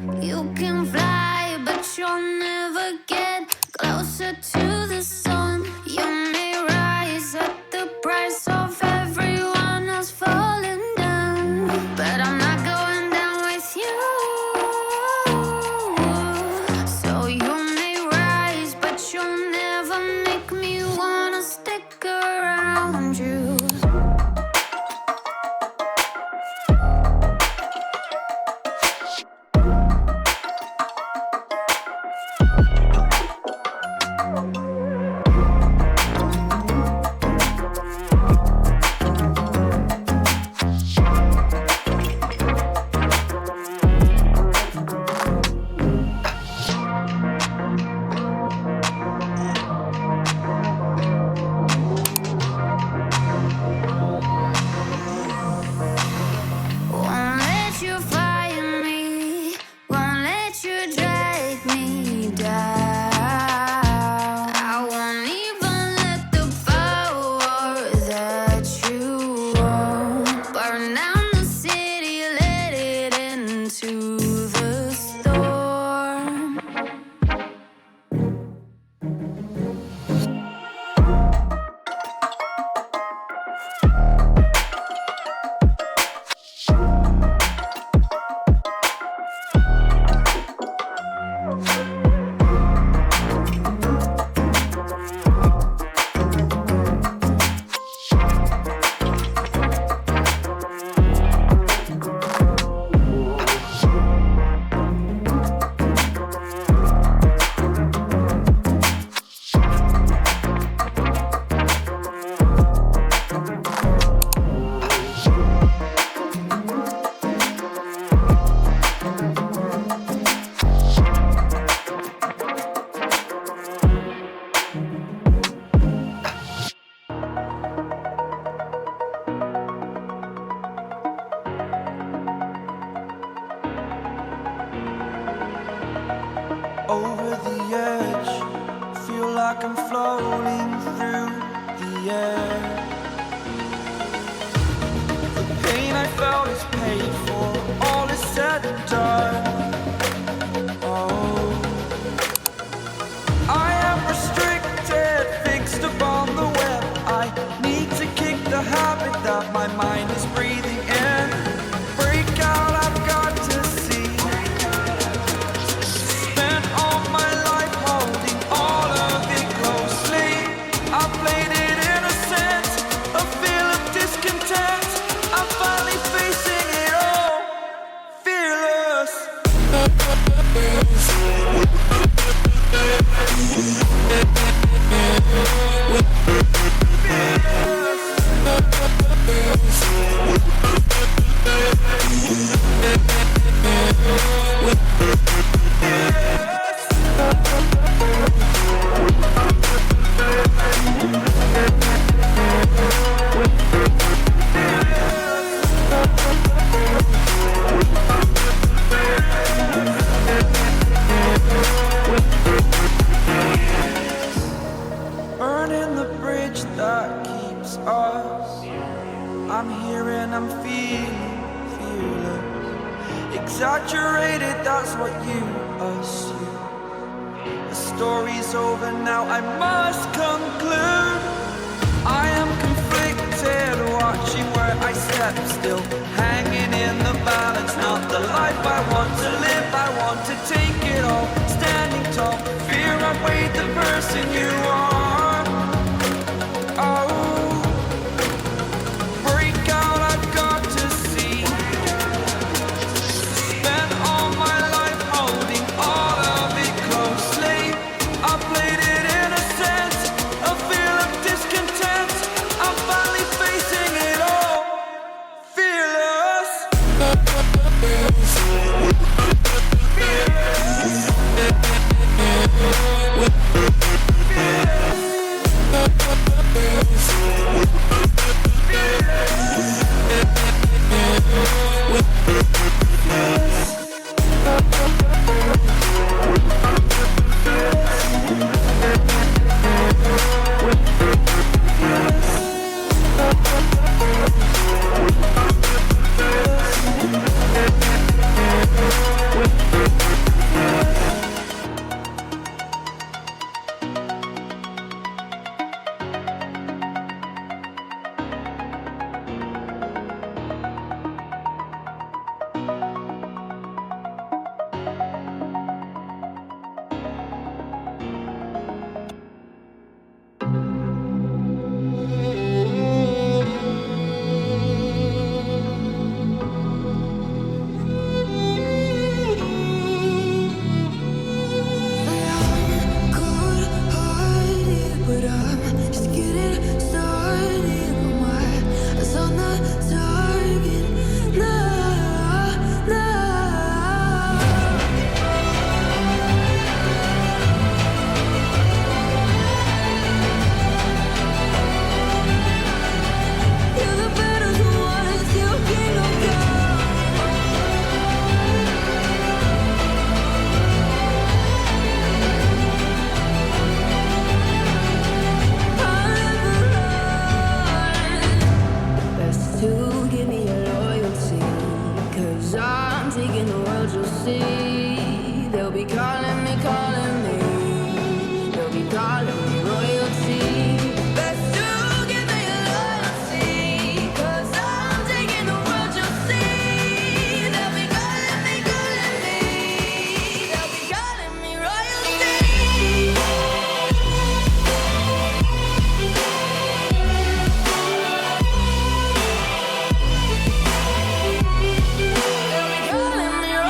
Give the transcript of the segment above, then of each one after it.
You can fly, but you'll never get closer to the sun. You may rise at the price of everyone else falling down, but I'm not going down with you. So you may rise, but you'll never make me wanna stick around you. Won't let you fire me, won't let you drag me down. I won't even let the power that you own burn down the city, let it into the storm. Over the edge, feel like I'm floating through the air. The pain I felt is paid for, all is said and done. Oh, I am restricted, fixed upon the web. I need to kick the habit that my mind is breathing in. Break out, I've got to see. Spent all my life holding all of it closely. I played it innocent, a feel of discontent. I'm finally facing it all, fearless. Burning the bridge that keeps us. I'm here and I'm feeling fearless. Exaggerated, that's what you assume. The story's over now, I must conclude. I am conflicted, watching where I step still, hanging in the balance. Not the life I want to live, I want to take it all. Standing tall, fear I weighed the person you are. Oh, break out, I've got to see. Spent all my life holding all of it closely. I played it innocent, a feel of discontent. I'm finally facing it all, fearless. taking the world, you'll see. They'll be calling me, calling me. They'll be calling me royalty. Best to give me loyalty, 'cause I'm taking the world, you'll see. They'll be calling me, calling me. They'll be calling me royalty. They'll be calling me royalty.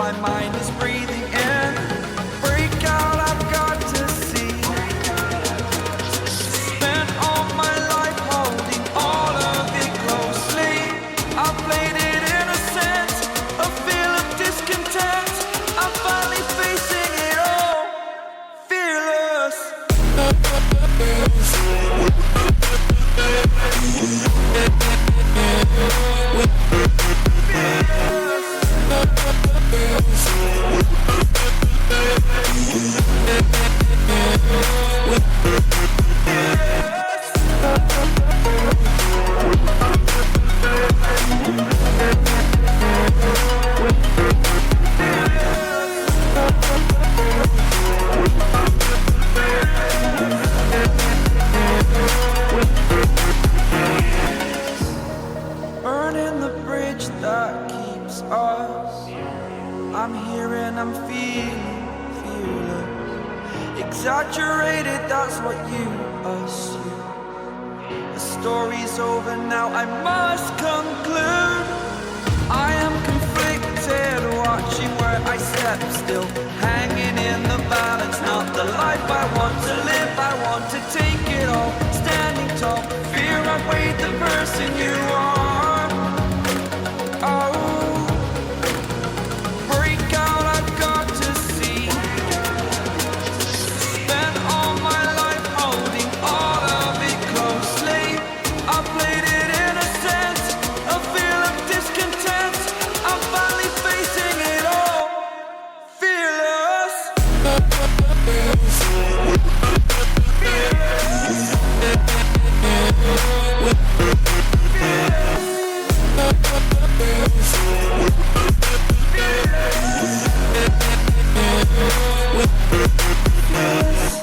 my mind is breathing in. Break out, I've got to see. Spent all my life holding all of it closely. I played it innocent, a feel of discontent. I'm finally facing it all, fearless. Burning the bridge that keeps us. I'm here and I'm feeling fearless. Exaggerated, that's what you assume. The story's over now, I must conclude. I am conflicted, watching where I step still, hanging in the balance. Not the life I want to live, I want to take it all. Standing tall, fear outweighed the person you are. Oh, break out, I've got to see. Spent all my life holding all of it closely. I played it innocent, a feel of discontent. I'm finally facing it all, fearless. Fearless.